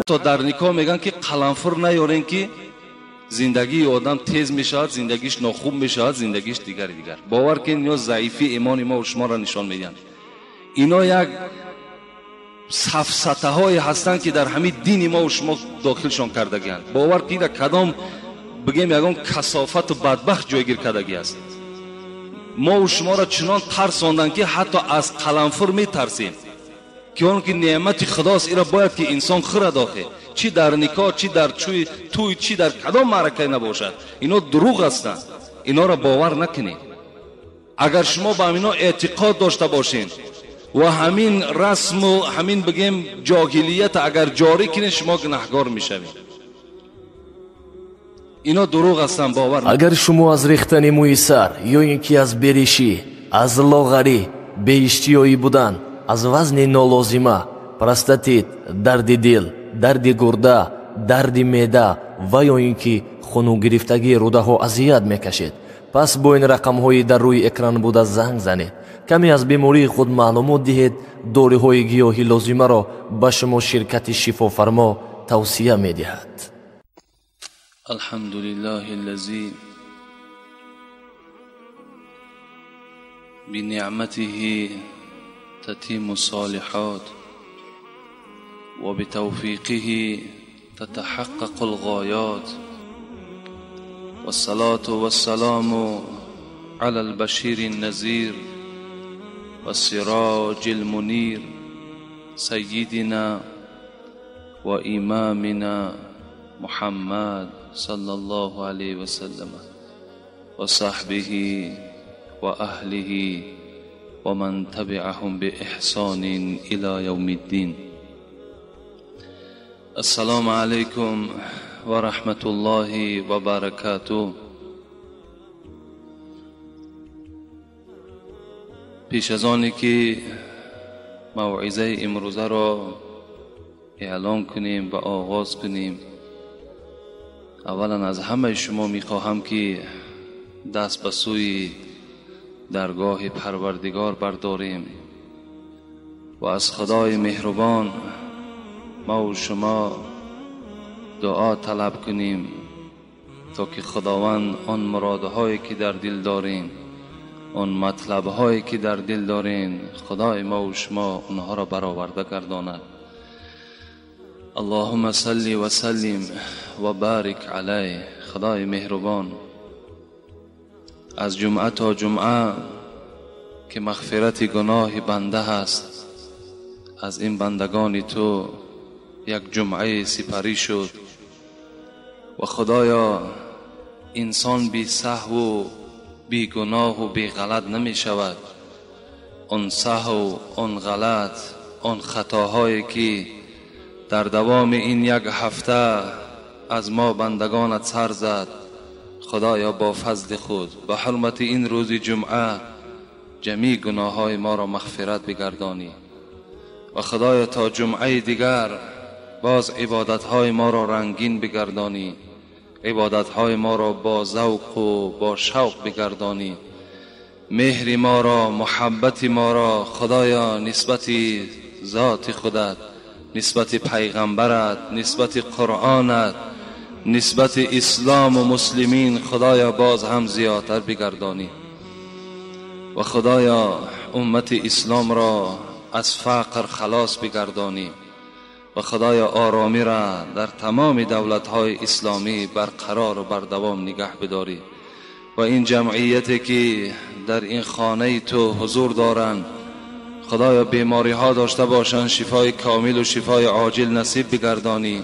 تو در نکاح میگن که قلنفر نیارین که زندگی آدم تیز میشود، زندگیش ناخوب میشود، زندگیش دیگر. باور کن اینا ضعیفی ایمان ما و شما را نشان میدن. اینا یک سفسطه های هستند که در همین دین ما و شما داخلشان کردگیند. باور کنید کدام بگیم یگان کثافت و بدبخت جایگیر کردگی است. ما و شما را چنان ترساندن که حتی از قلنفر میترسیم که اون که نعمت خداست. ایرا باید که انسان خورد داخل، چی در نکاح، چی در توی، چی در کدام معرکه نباشد. اینا دروغ هستند، اینا را باور نکنید. اگر شما با اینا اعتقاد داشته باشین و همین رسم و همین بگیم جاهلیت اگر جاری کنین، شما گناهکار میشوید. اینا دروغ هستند، باور نکنید. اگر شما از ریختن موی سر یا اینکه از بریشی، از لاغری، بی اشتیایی بودن، از وزن نالازمه، پروستات، درد دل، درد گرده، درد معده و یا اینکه خونو گرفتگی روده ها اذیت میکشید، پس با این رقم های در روی اکران بوده زنگ زنید. کمی از بیماری خود معلومات دهید. دوره های گیاهی لازمه را به شما شرکت شفافرما توصیه میدهد. الحمدلله الذی بنعمته تتم الصالحات و بتوفیقه تتحقق الغایات، والصلاة والسلام على البشير النذير والسراج المنير سيدنا وإمامنا محمد صلى الله عليه وسلم وصحبه وأهله ومن تبعهم بإحسان إلى يوم الدين. السلام عليكم ورحمة الله وبركاته. پیش از آنی که موعظه امروزه را اعلان کنیم و آغاز کنیم، اولا از همه شما میخواهم که دست به سوی درگاه پروردگار برداریم و از خدای مهربان ما و شما دعا طلب کنیم تا که خداوند آن مرادهایی که در دل دارین، آن مطلبهایی که در دل دارین، خدای ما و شما اونها را برآورده گرداند. اللهم صل و سلم و بارک علیه. خدای مهربان، از جمعه تا جمعه که مغفرت گناه بنده هست، از این بندگان تو یک جمعه سپری شد و خدایا انسان بی سهو و بی گناه و بی غلط نمی شود. آن سهو، آن غلط، آن خطاهایی که در دوام این یک هفته از ما بندگانت سر زد، خدایا با فضل خود به حرمت این روز جمعه جمیع گناه های ما را مغفرت بگردانی و خدایا تا جمعه دیگر باز عبادت های ما را رنگین بگردانی، عبادت های ما را با ذوق و با شوق بگردانی. مهر ما را، محبت ما را خدایا نسبت ذات خودت، نسبت پیغمبرت، نسبت قرآنت، نسبت اسلام و مسلمین خدایا باز هم زیادتر بگردانی و خدایا امت اسلام را از فقر خلاص بگردانی و خدایا آرامی را در تمام دولت‌های اسلامی برقرار و بردوام نگه بداری و این جمعیتی که در این خانه تو حضور دارند خدایا بیماری ها داشته باشند، شفای کامل و شفای عاجل نصیب بگردانی.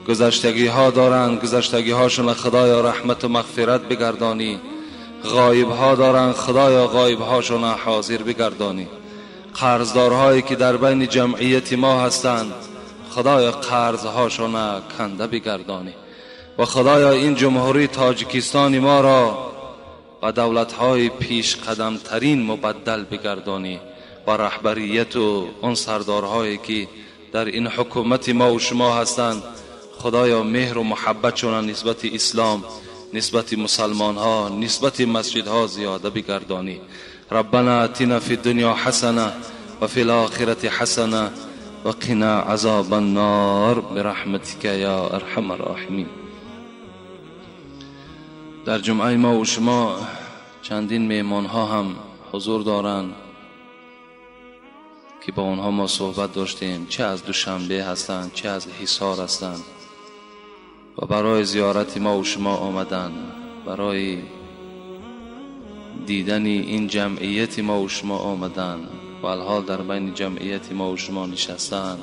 گذشتگی ها دارند، گذشتگی هاشون خدایا رحمت و مغفرت بگردانی. غایب ها دارند، خدایا غایب هاشون حاضر بگردانی. قرضدارهایی که در بین جمعیت ما هستند خدایا قرض هاشون کنده بگردانی و خدایا این جمهوری تاجیکستان ما را و دولت های پیش قدم ترین مبدل بگردانی و رهبریت و اون سردارهایی که در این حکومت ما و شما هستند خدایا مهر و محبتشون نسبت اسلام، نسبت مسلمان ها، نسبت مسجد ها زیاده بگردانی. ربنا اتنا فی الدنیا حسنه وفي الآخرة حسنة وقنا عذاب النار برحمتك یا ارحم الراحمین. در جمعه ما و شما چندین مهمان ها هم حضور دارند که با اونها ما صحبت داشتیم، چه از دوشنبه هستند چه از حصار هستند و برای زیارت ما و شما آمدن، برای دیدن این جمعیت ما و شما آمدن و الحال در بین جمعیت ما و شما نشستن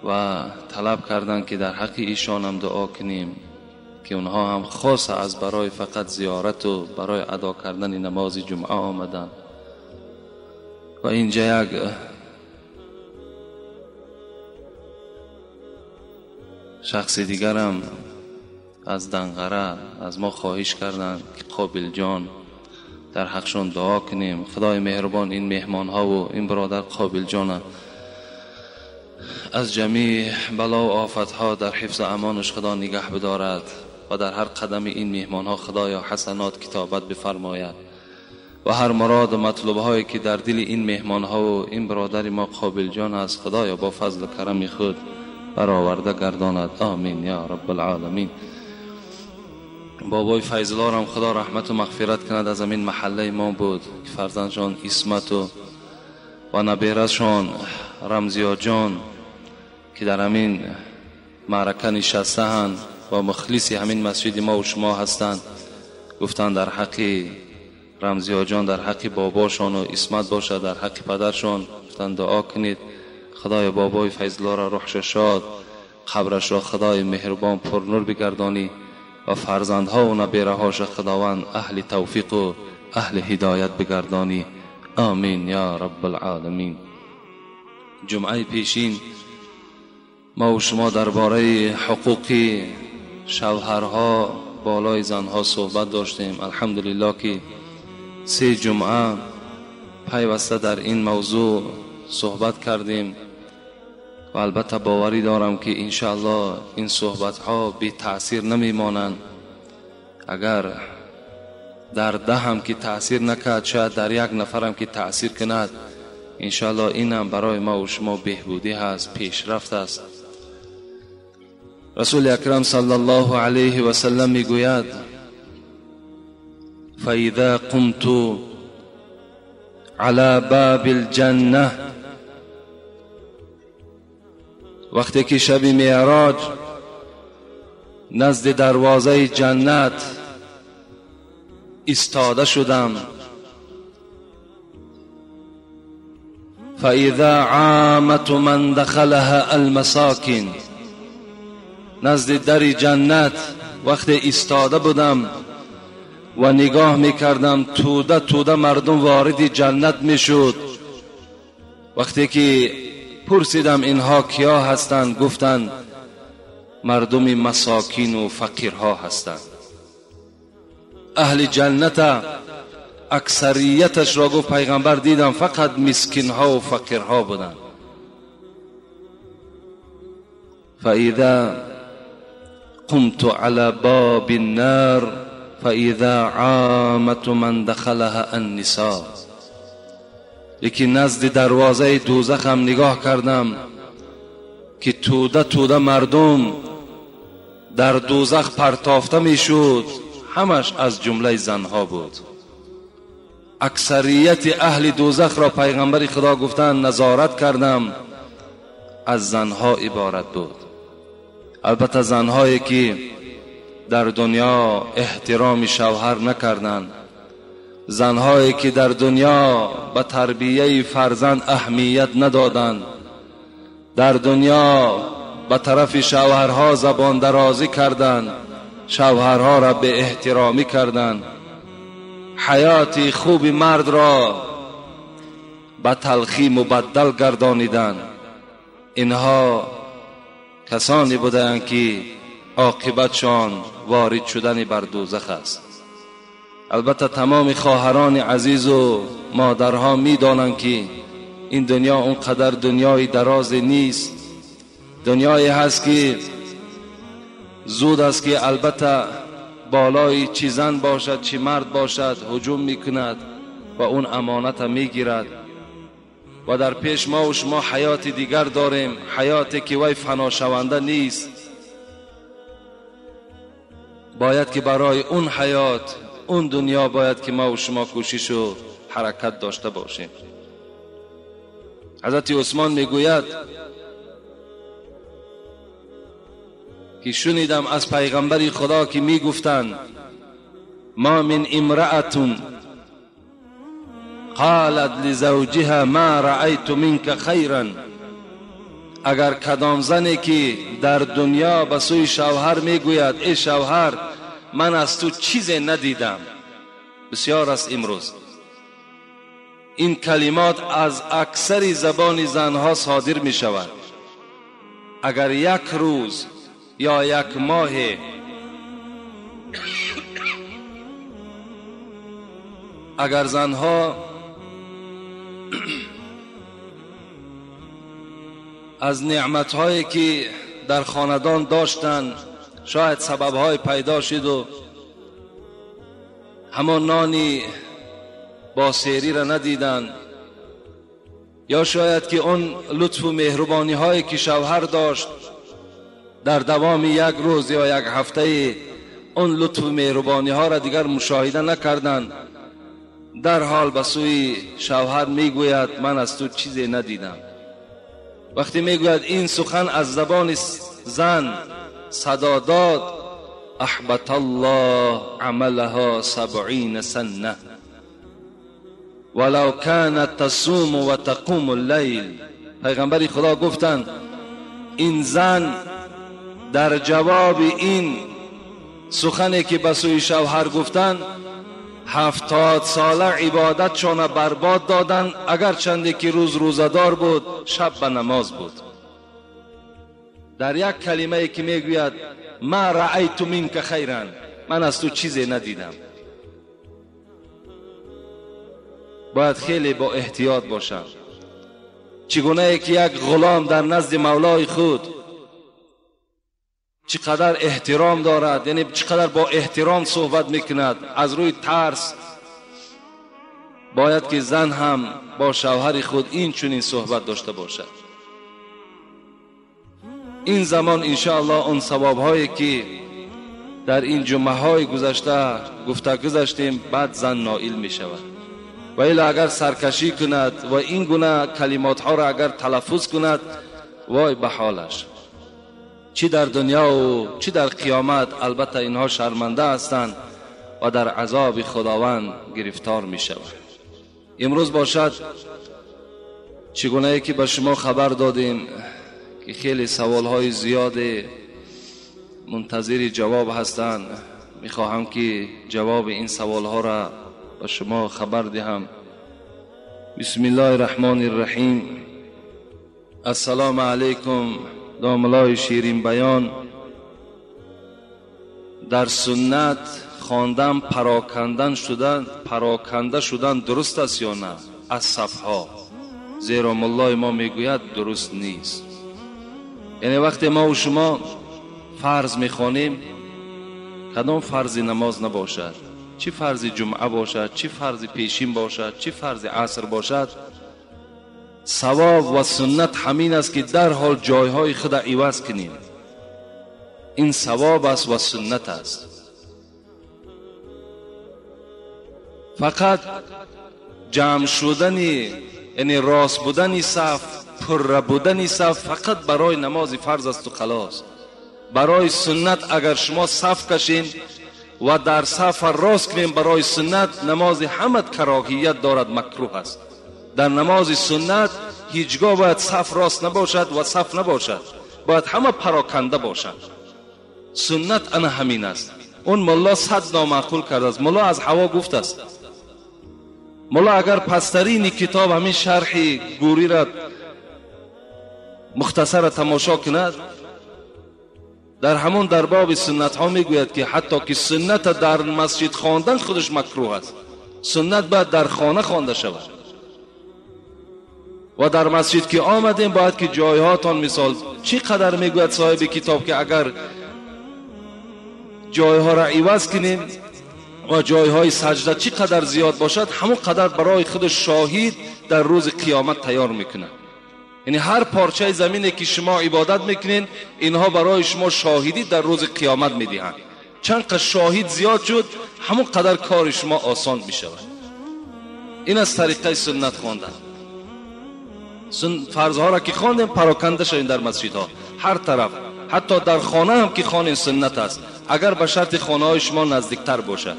و طلب کردن که در حق ایشان هم دعا کنیم که اونها هم خاص از برای فقط زیارت و برای ادا کردن نماز جمعه آمدن. و اینجا یک شخص دیگر هم از دنقره از ما خواهش کردند که قابل جان در حقشون دعا کنیم. خدای مهربان این مهمان ها و این برادر قابل جان از جمیع بلا و آفت ها در حفظ امانش خدا نگه بدارد و در هر قدم این مهمان ها خدایا حسنات کتابت بفرماید و هر مراد و مطلوب هایی که در دل این مهمان ها و این برادر ما قابل جان است خدایا با فضل و کرم خود برآورده گرداند. آمین یا رب العالمین. بابای فیض‌الله هم خدا رحمت و مغفرت کند، از همین محله ما بود که فرزندشان اسمت و نبیرشان رمزیا جان که در همین معرکه نشسته‌اند و مخلصی همین مسجد ما و شما هستند، گفتند در حق رمزیا جان در حق باباشان و اسمت باشد، در حق پدرشان گفتند دعا کنید خدای بابای فیض‌الله را روحش شاد، قبرش را خدای مهربان پر نور بگردانی و فرزندها و نبیرهاش خداوند اهل توفیق و اهل هدایت بگردانی. آمین یا رب العالمین. جمعه پیشین ما و شما درباره حقوق شوهرها بالای زنها صحبت داشتیم. الحمدلله که 3 جمعه پیوسته در این موضوع صحبت کردیم و البته باوری دارم که انشاءالله این صحبت ها بی تأثیر نمی مانند. اگر در 10 هم که تأثیر نکرد شاید در 1 نفر هم که تأثیر کند، انشاءالله این هم برای ما و شما بهبودی هست، پیشرفت است. رسول اکرم صلی الله علیه و سلم می گوید فاذا قمت على باب الجنه، وقتی که شب معراج نزد دروازه جنت ایستاده شدم، فاذا عامت من دخلها المساکن، نزد در جنت وقتی ایستاده بودم و نگاه میکردم توده توده مردم وارد جنت میشد. وقتی که پرسیدم اینها کیا هستند، گفتند مردم مساکین و فقیرها هستند. اهل جنت اکثریتش را گفت پیغمبر دیدم فقط مسکین ها و فقیرها بودند. فاذا قمت على باب النار فاذا عامت من دخلها النساء، یکی نزد دروازه دوزخ هم نگاه کردم که توده توده مردم در دوزخ پرتافته می شد، همش از جمله زنها بود. اکثریت اهل دوزخ را پیغمبر خدا گفتند نظارت کردم از زنها عبارت بود. البته زنهایی که در دنیا احترام شوهر نکردند، زنهایی که در دنیا به تربیه فرزند اهمیت ندادند، در دنیا به طرف شوهرها زبان درازی کردند، شوهرها را به احترامی کردند، حیات خوب مرد را به تلخی مبدل گردانیدند. اینها کسانی بودند که عاقبتشان وارد شدن بر دوزخ است. البته تمام خواهران عزیز و مادرها می‌دانند که این دنیا اونقدر دنیای دراز نیست. دنیایی هست که زود است که البته بالای چی زن باشد چی مرد باشد هجوم میکند و اون امانت میگیرد. و در پیش ما و شما حیات دیگر داریم، حیاتی که وی فنا شونده نیست. باید که برای اون حیات، اون دنیا باید که ما و شما کوشش و حرکت داشته باشیم. حضرت عثمان میگوید که شنیدم از پیغمبر خدا که میگفتند ما من امرأة قالت لزوجها ما رأيت منك خيرا، اگر کدام زنی که در دنیا به سوی شوهر میگوید ای شوهر من از تو چیزی ندیدم، بسیار است امروز این کلمات از اکثر زبان زنها صادر می شود. اگر یک روز یا یک ماه اگر زنها از نعمت‌هایی که در خاندان داشتند شاید سبب‌های پیدا شد و همان نانی با سیری را ندیدند، یا شاید که اون لطف و مهربانی هایی که شوهر داشت در دوام یک روز یا یک هفته اون لطف و مهربانی ها را دیگر مشاهده نکردند، در حال به سوی شوهر میگوید من از تو چیزی ندیدم. وقتی میگوید این سخن از زبان زن صدا داد، احبط الله عملها 70 سنه ولو كانت تصوم و تقوم الليل. پیغمبر خدا گفتند این زن در جواب این سخنی که به سوی شوهر گفتند 70 ساله عبادتشان برباد دادند، اگر چندی که روز روزدار بود شب به نماز بود. در یک کلمه که میگوید ما رأیت منک خیرا، من از تو چیزی ندیدم. باید خیلی با احتیاط باشم. چگونه که یک غلام در نزد مولای خود چقدر احترام دارد، یعنی چقدر با احترام صحبت میکند از روی ترس، باید که زن هم با شوهر خود این چنین صحبت داشته باشد. این زمان انشاءالله اون ثواب هایی که در این جمعه های گذشته گذاشتیم بعد زن نائل می شود. و الا اگر سرکشی کند و این گونه کلمات ها را اگر تلفظ کند، وای به حالش، چی در دنیا و چی در قیامت البته اینها شرمنده هستند و در عذاب خداوند گرفتار می شود. امروز باشد چگونه که به شما خبر دادیم که خیلی سوال های زیاد منتظر جواب هستند. می خواهم که جواب این سوال ها را به شما خبر دهم. بسم الله الرحمن الرحیم. السلام علیکم. داملای شیرین بیان. در سنت خواندن پراکنده شدن درست است یا نه؟ از صفها، زیرا مولای ما میگوید درست نیست. یعنی وقتی ما و شما فرض میخوانیم، کدام فرض نماز نباشد، چی فرض جمعه باشد، چی فرض پیشین باشد، چی فرض عصر باشد، ثواب و سنت همین است که در حال جایهای خود عوض کنیم. این ثواب است و سنت است. فقط جمع شدنی، یعنی راست بودنی صف، پر بودنی صف فقط برای نماز فرض است و خلاص. برای سنت اگر شما صف کشین و در صف راست کنیم برای سنت، نماز همه کراهیت دارد، مکروه است. در نماز سنت هیچگاه باید صف راست نباشد و صف نباشد، باید همه پراکنده باشد. سنت انا همین است. اون مولا صد نامعقول کرده است. مولا از هوا گفت است. مولا اگر پسترین کتاب همین شرح گوری را مختصر تماشا کند، در همون در باب سنت ها میگوید که حتی که سنت در مسجد خواندن خودش مکروه است. سنت باید در خانه خوانده شود. و در مسجد که آمدیم باید که جایهاتان، مثال چی قدر میگوید صاحب کتاب که اگر جایها را عوض کنیم و جایهای سجده چی قدر زیاد باشد، همون قدر برای خود شاهد در روز قیامت تیار میکنه. یعنی هر پارچه زمینی که شما عبادت میکنین اینها برای شما شاهدی در روز قیامت میدهند. چند قدر شاهد زیاد شد همون قدر کار شما آسان میشود. این از طریقه سنت خواندن. فرضها را که خواندیم پراکنده شوین در مسجدها هر طرف، حتی در خانه هم که خانه سنت است، اگر به شرط خانه های شما نزدیکتر باشد.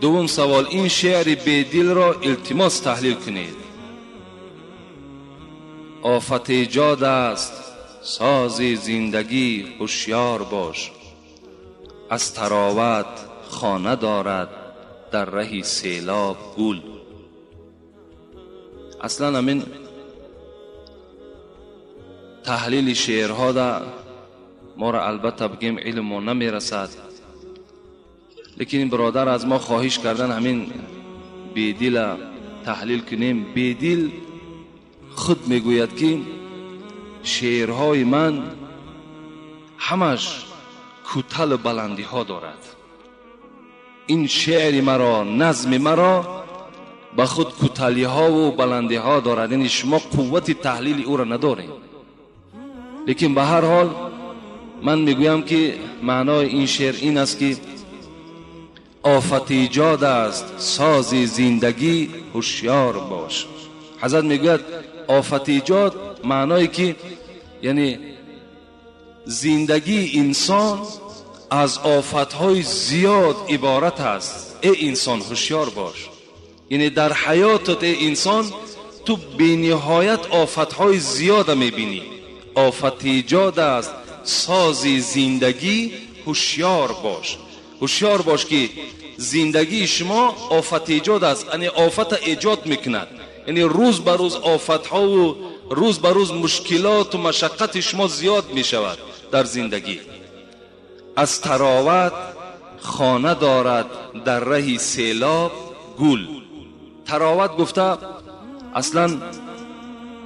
دوم سوال، این شعر بیدل را التماس تحلیل کنید. آفت ایجاد است ساز زندگی هوشیار باش، از طراوت خانه دارد در رهی سیلاب گل. اصلا همین تحلیل شعرها دا ما را البته بگیم علم ما نمیرسد، لیکن این برادر از ما خواهش کردن همین بیدل تحلیل کنیم. بیدل خود میگوید که شعرهای من همش کوتاه و بلندی ها دارد. این شعر مرا، نظم مرا با خود کوتاهی ها و بلندی ها دارد. یعنی شما قوت تحلیل او را ندارید. لیکن به هر حال من میگویم که معنای این شعر این است که آفت ایجاد است ساز زندگی هوشیار باش. حضرت میگوید آفت ایجاد معنای که یعنی زندگی انسان از آفتهای زیاد عبارت است. ای انسان هوشیار باش. یعنی در حیاتت ای انسان تو بی‌نهایت آفتهای زیاد میبینی. آفت ایجاد است ساز زندگی هوشیار باش. هوشیار باش که زندگی شما آفت ایجاد است، یعنی آفت ایجاد میکند. یعنی روز به روز آفت ها و روز به روز مشکلات و مشقت شما زیاد میشود در زندگی. از طراوت خانه دارد در رهی سیلاب گل. طراوت گفته اصلا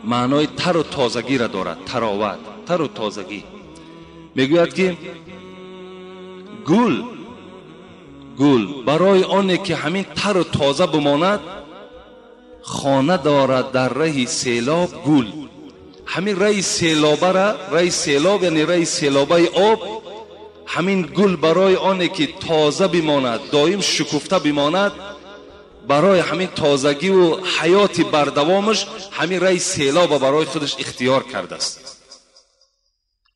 معنای تر و تازگی را دارد. طراوت تر و تازگی. میگوید که گل برای آنه که همین تر و تازه بماند خانه دارد در رهی سیلاب گل. همین رهی سیلابه را، رهی سیلاب یعنی رهی سیلابه آب، همین گل برای آنه که تازه بماند، دائم شکفته بماند، برای همین تازگی و حیات بردوامش همین رهی سیلاب برای خودش اختیار کرده است.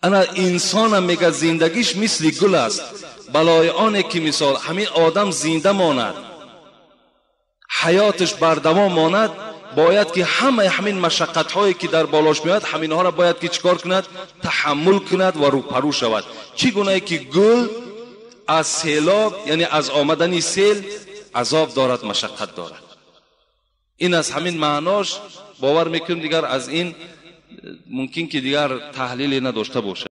انا انسان هم میگه زندگیش مثل گل است، بلای آنه که مثال همین آدم زنده ماند، حیاتش بردوام ماند، باید که همین مشقت هایی که در بالاش میاد همین ها را باید که چیکار کند؟ تحمل کند و روپرو شود. چی گونه که گل از سیلاب یعنی از آمدن سیل عذاب دارد، مشقت دارد. این از همین معناش باور میکنم دیگر از این ممکن که دیگر تحلیلی نداشته باشه.